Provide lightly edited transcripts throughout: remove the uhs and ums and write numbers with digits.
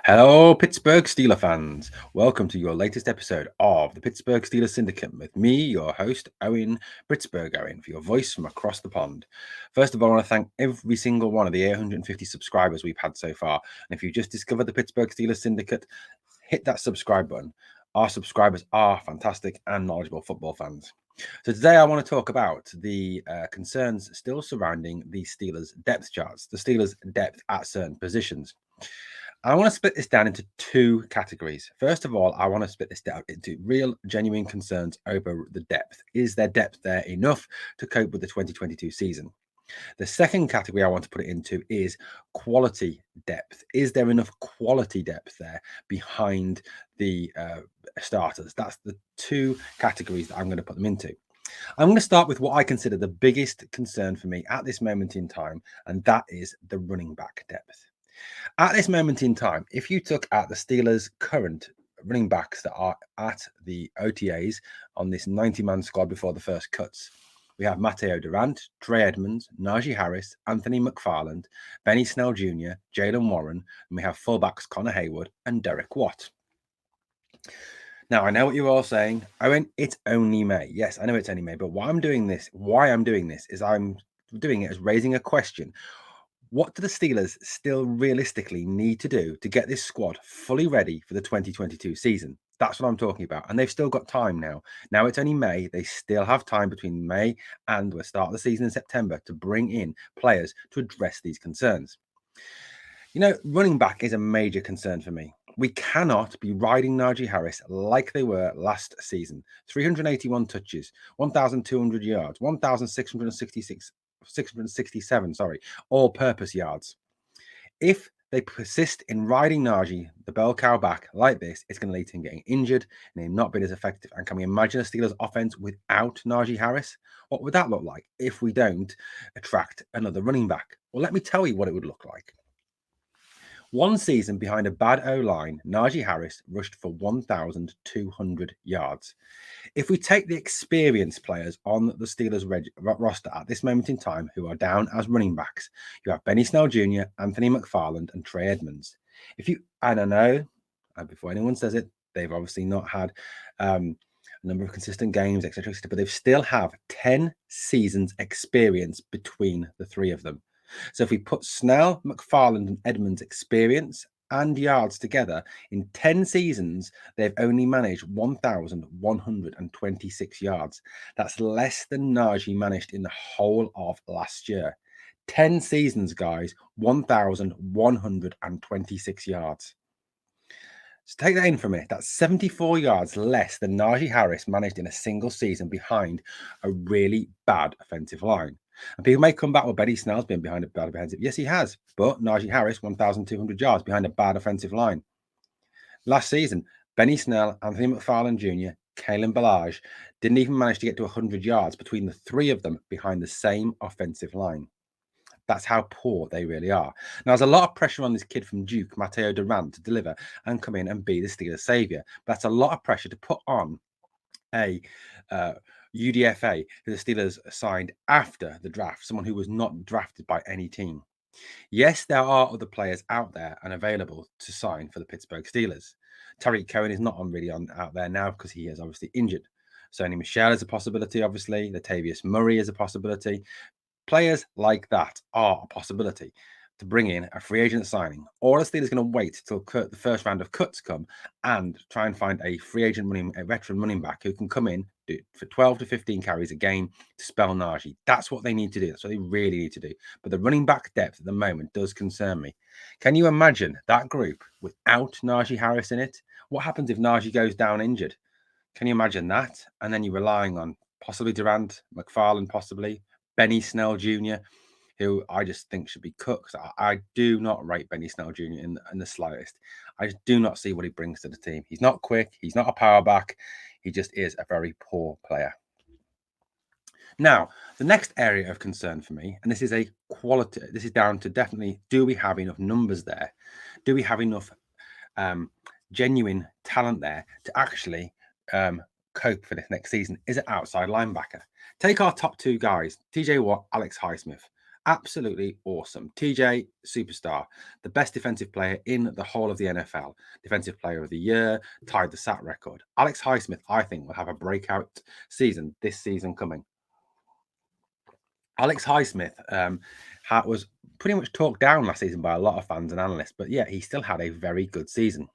Hello, Pittsburgh Steelers fans. Welcome to your latest episode of the Pittsburgh Steelers Syndicate with me, your host, Owen Britsburgh Owen, for your voice from across the pond. First of all, I want to thank every single one of the 850 subscribers we've had so far. And if you just discovered the Pittsburgh Steelers Syndicate, hit that subscribe button. Our subscribers are fantastic and knowledgeable football fans. So today I want to talk about the concerns still surrounding the Steelers' depth charts, the Steelers' depth at certain positions. I want to split this down into two categories. First of all, I want to split this down into real, genuine concerns over the depth. Is there depth there enough to cope with the 2022 season? The second category I want to put it into is quality depth. Is there enough quality depth there behind the starters? That's the two categories that I'm going to put them into. I'm going to start with what I consider the biggest concern for me at this moment in time, and that is the running back depth. At this moment in time, if you took out the Steelers' current running backs that are at the OTAs on this 90-man squad before the first cuts, we have Matteo Durant, Trey Edmonds, Najee Harris, Anthony McFarland, Benny Snell Jr., Jalen Warren, and we have fullbacks Connor Haywood and Derek Watt. Now, I know what you're all saying. Owen, it's only May. Yes, I know it's only May, but why I'm doing this is I'm doing it as raising a question. What do the Steelers still realistically need to do to get this squad fully ready for the 2022 season? That's what I'm talking about. And they've still got time now. Now it's only May. They still have time between May and the start of the season in September to bring in players to address these concerns. You know, running back is a major concern for me. We cannot be riding Najee Harris like they were last season. 381 touches, 1,200 yards, 667, all-purpose yards. If they persist in riding Najee, the bell cow, back like this, it's going to lead to him getting injured and him not being as effective. And can we imagine a Steelers offense without Najee Harris? What would that look like if we don't attract another running back? Well, let me tell you what it would look like. One season behind a bad O-line, Najee Harris rushed for 1,200 yards. If we take the experienced players on the Steelers roster at this moment in time who are down as running backs, you have Benny Snell Jr., Anthony McFarland, and Trey Edmonds. I know, before anyone says it, they've obviously not had a number of consistent games, etc., but they still have 10 seasons experience between the three of them. So if we put Snell, McFarland, and Edmonds' experience and yards together, in 10 seasons, they've only managed 1,126 yards. That's less than Najee managed in the whole of last year. 10 seasons, guys, 1,126 yards. So take that in for a minute. That's 74 yards less than Najee Harris managed in a single season behind a really bad offensive line. And people may come back, well, Benny Snell's been behind a bad offensive. Yes, he has. But Najee Harris, 1,200 yards behind a bad offensive line. Last season, Benny Snell, Anthony McFarland Jr., Kalen Ballage didn't even manage to get to 100 yards between the three of them behind the same offensive line. That's how poor they really are. Now, there's a lot of pressure on this kid from Duke, Matteo Durant, to deliver and come in and be the Steelers' savior. But that's a lot of pressure to put on a UDFA who the Steelers signed after the draft, someone who was not drafted by any team. Yes, there are other players out there and available to sign for the Pittsburgh Steelers. Tariq Cohen is not out there now because he is obviously injured. Sony Michel is a possibility, obviously. Latavius Murray is a possibility. Players like that are a possibility to bring in a free agent signing. Or are the Steelers going to wait till the first round of cuts come and try and find a free agent a veteran running back who can come in, do for 12 to 15 carries a game to spell Najee? That's what they need to do. That's what they really need to do. But the running back depth at the moment does concern me. Can you imagine that group without Najee Harris in it? What happens if Najee goes down injured? Can you imagine that? And then you're relying on possibly Durant, McFarland, possibly Benny Snell Jr., who I just think should be cut. I do not rate Benny Snell Jr. in the slightest. I just do not see what he brings to the team. He's not quick. He's not a power back. He just is a very poor player. Now, the next area of concern for me, and this is down to definitely, do we have enough numbers there? Do we have enough genuine talent there to actually cope for this next season? Is it outside linebacker? Take our top two guys, TJ Watt, Alex Highsmith. Absolutely awesome. TJ, superstar, the best defensive player in the whole of the NFL, defensive player of the year, tied the sack record. Alex Highsmith, I think, will have a breakout season this season coming. Alex Highsmith was pretty much talked down last season by a lot of fans and analysts, but yeah, he still had a very good season.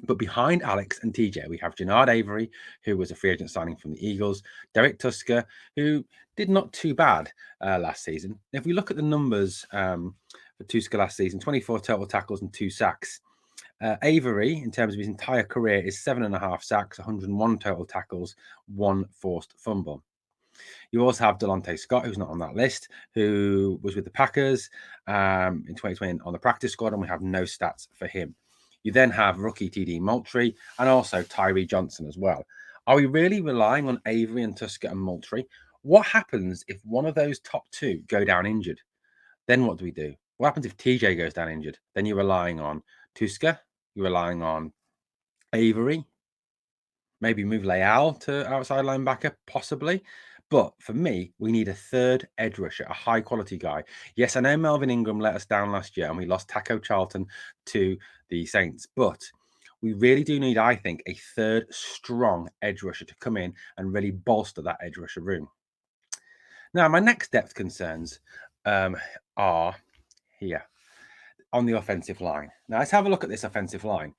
But behind Alex and TJ, we have Jannard Avery, who was a free agent signing from the Eagles, Derek Tusker, who did not too bad last season. If we look at the numbers for Tusker last season, 24 total tackles and 2 sacks. Avery, in terms of his entire career, is 7.5 sacks, 101 total tackles, 1 forced fumble. You also have Delonte Scott, who's not on that list, who was with the Packers in 2020 on the practice squad, and we have no stats for him. You then have rookie TD Moultrie and also Tyree Johnson as well. Are we really relying on Avery and Tusker and Moultrie? What happens if one of those top two go down injured? Then what do we do? What happens if TJ goes down injured? Then you're relying on Tusker, you're relying on Avery, maybe move Leal to outside linebacker, possibly. But for me, we need a third edge rusher, a high quality guy. Yes, I know Melvin Ingram let us down last year and we lost Taco Charlton to the Saints, but we really do need, I think, a third strong edge rusher to come in and really bolster that edge rusher room. Now, my next depth concerns are here on the offensive line. Now, let's have a look at this offensive line.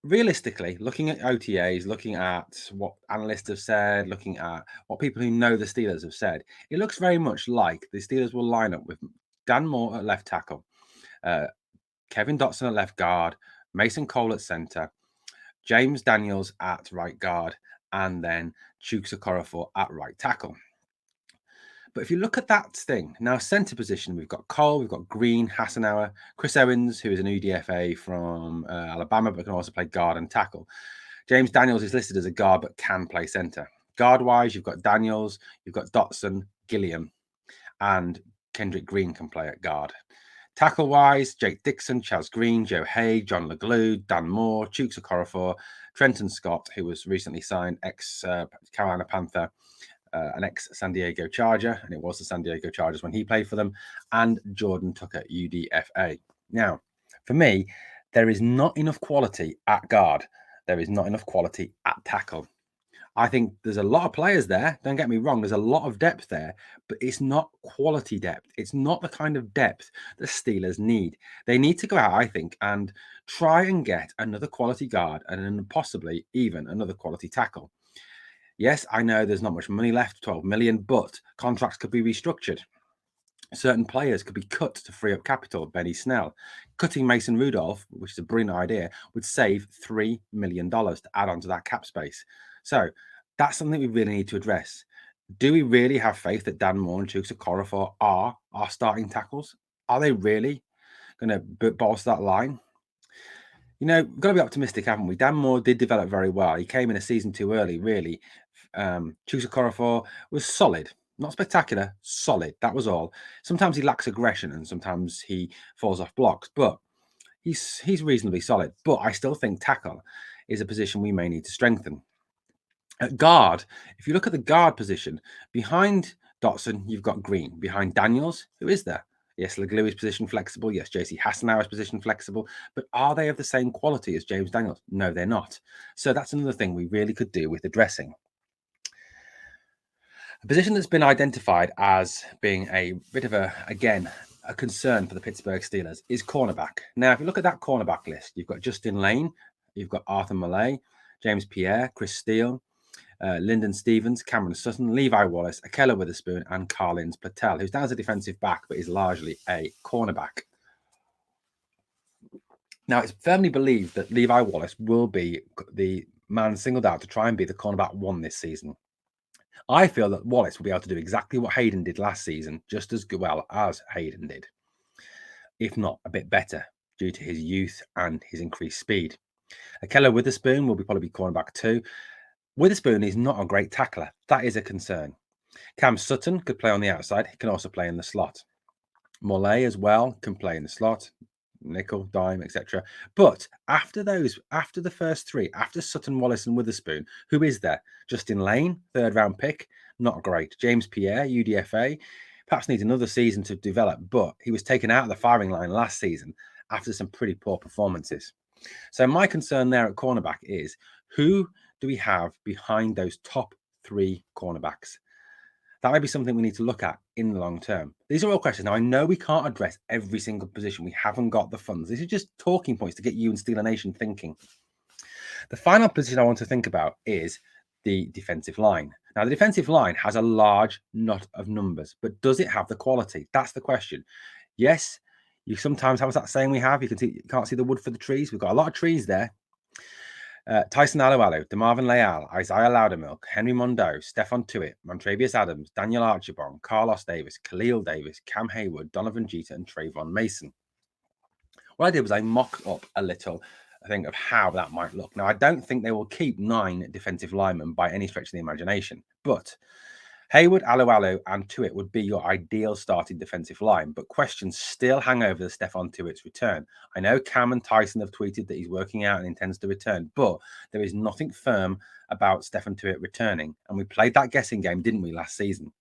Realistically, looking at OTAs, looking at what analysts have said, looking at what people who know the Steelers have said, it looks very much like the Steelers will line up with Dan Moore at left tackle, Kevin Dotson at left guard, Mason Cole at center, James Daniels at right guard, and then Chuks Okorafor at right tackle. But if you look at that thing, now center position, we've got Cole, we've got Green, Hassenauer, Chris Owens, who is an UDFA from Alabama, but can also play guard and tackle. James Daniels is listed as a guard, but can play center. Guard-wise, you've got Daniels, you've got Dotson, Gilliam, and Kendrick Green can play at guard. Tackle-wise, Jake Dixon, Chaz Green, Joe Haig, John LeGlue, Dan Moore, Chuks Okorafor, Trenton Scott, who was recently signed, ex-Carolina Panther, an ex-San Diego Charger, and it was the San Diego Chargers when he played for them, and Jordan Tucker, UDFA. Now, for me, there is not enough quality at guard. There is not enough quality at tackle. I think there's a lot of players there. Don't get me wrong. There's a lot of depth there, but it's not quality depth. It's not the kind of depth the Steelers need. They need to go out, I think, and try and get another quality guard and then possibly even another quality tackle. Yes, I know there's not much money left, 12 million, but contracts could be restructured. Certain players could be cut to free up capital. Benny Snell. Cutting Mason Rudolph, which is a brilliant idea, would save $3 million to add on to that cap space. So that's something we really need to address. Do we really have faith that Dan Moore and Chuks Okorafor are our starting tackles? Are they really going to bolster that line? You know, we've got to be optimistic, haven't we? Dan Moore did develop very well. He came in a season too early, really. Chuks Okorafor was solid, not spectacular, solid. That was all. Sometimes he lacks aggression and sometimes he falls off blocks, but he's reasonably solid. But I still think tackle is a position we may need to strengthen. At guard, if you look at the guard position, behind Dotson, you've got Green. Behind Daniels, who is there? Yes, LeGlue is position flexible. Yes, JC Hassenauer is position flexible. But are they of the same quality as James Daniels? No, they're not. So that's another thing we really could do with addressing. A position that's been identified as being a bit of a concern for the Pittsburgh Steelers is cornerback. Now, if you look at that cornerback list, you've got Justin Lane, you've got Arthur Millay, James Pierre, Chris Steele, Lyndon Stevens, Cameron Sutton, Levi Wallace, Akella Witherspoon, and Carlins Patel, who's down as a defensive back, but is largely a cornerback. Now, it's firmly believed that Levi Wallace will be the man singled out to try and be the cornerback one this season. I feel that Wallace will be able to do exactly what Hayden did last season, just as well as Hayden did, if not a bit better, due to his youth and his increased speed. Akella Witherspoon will probably be cornerback too. Witherspoon is not a great tackler. That is a concern. Cam Sutton could play on the outside. He can also play in the slot. Mollet as well can play in the slot, nickel, dime, etc. But after the first three, after Sutton, Wallace, and Witherspoon, who is there? Justin Lane, third round pick, not great. James Pierre, UDFA, Perhaps needs another season to develop, but he was taken out of the firing line last season after some pretty poor performances. So my concern there at cornerback is, who do we have behind those top 3 cornerbacks? That might be something we need to look at in the long term. These are all questions. Now, I know we can't address every single position. We haven't got the funds. These are just talking points to get you and Steeler Nation thinking. The final position I want to think about is the defensive line. Now, the defensive line has a large knot of numbers, but does it have the quality? That's the question. Yes, you sometimes have that saying we have. You can't see the wood for the trees. We've got a lot of trees there. Tyson Alualu, DeMarvin Leal, Isaiah Loudermilk, Henry Mondeau, Stephon Tuitt, Montrevious Adams, Daniel Archibong, Carlos Davis, Khalil Davis, Cam Hayward, Donovan Jeter, and Trayvon Mason. What I did was I mocked up a little, I think, of how that might look. Now, I don't think they will keep 9 defensive linemen by any stretch of the imagination, but Hayward, Alualu, and Tuitt would be your ideal starting defensive line, but questions still hang over the Stephon Tuitt's return. I know Cam and Tyson have tweeted that he's working out and intends to return, but there is nothing firm about Stephon Tuitt returning, and we played that guessing game, didn't we, last season?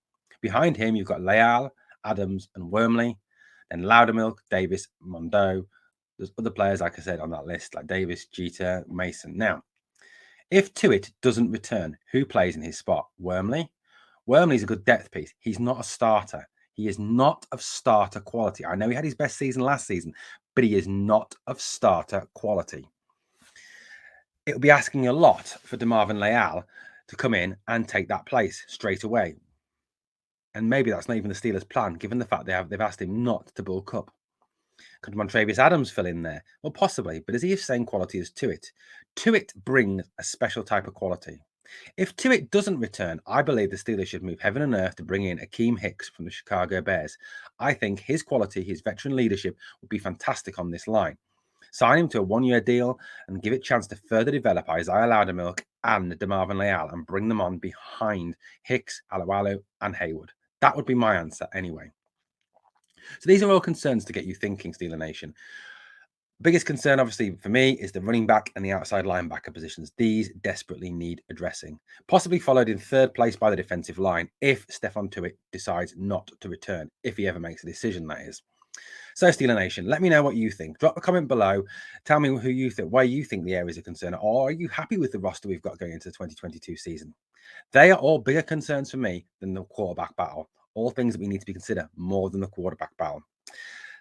Behind him, you've got Leal, Adams, and Wormley, then Loudermilk, Davis, Mondeau. There's other players, like I said, on that list, like Davis, Jeter, Mason. Now, if Tuitt doesn't return, who plays in his spot? Wormley? Wormley's a good depth piece. He's not a starter. He is not of starter quality. I know he had his best season last season, but he is not of starter quality. It would be asking a lot for DeMarvin Leal to come in and take that place straight away. And maybe that's not even the Steelers' plan, given the fact they've asked him not to bulk up. Could Montrevious Adams fill in there? Well, possibly, but is he of same quality as Tuitt? Tuitt brings a special type of quality. If Tuitt doesn't return, I believe the Steelers should move heaven and earth to bring in Akeem Hicks from the Chicago Bears. I think his quality, his veteran leadership would be fantastic on this line. Sign him to a 1-year deal and give it a chance to further develop Isaiah Loudermilk and DeMarvin Leal and bring them on behind Hicks, Alualu, and Hayward. That would be my answer anyway. So these are all concerns to get you thinking, Steeler Nation. Biggest concern, obviously, for me is the running back and the outside linebacker positions. These desperately need addressing. Possibly followed in 3rd place by the defensive line if Stephon Tuitt decides not to return, if he ever makes a decision, that is. So, Steeler Nation, let me know what you think. Drop a comment below. Tell me who you think, why you think the areas of concern are, or are you happy with the roster we've got going into the 2022 season? They are all bigger concerns for me than the quarterback battle. All things that we need to be considered more than the quarterback battle.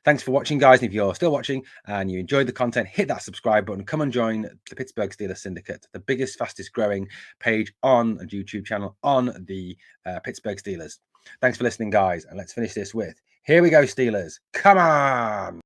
Thanks for watching, guys. And if you're still watching and you enjoyed the content, hit that subscribe button. Come and join the Pittsburgh Steelers Syndicate, the biggest, fastest growing page on a YouTube channel on the Pittsburgh Steelers. Thanks for listening, guys. And let's finish this with, here we go, Steelers. Come on.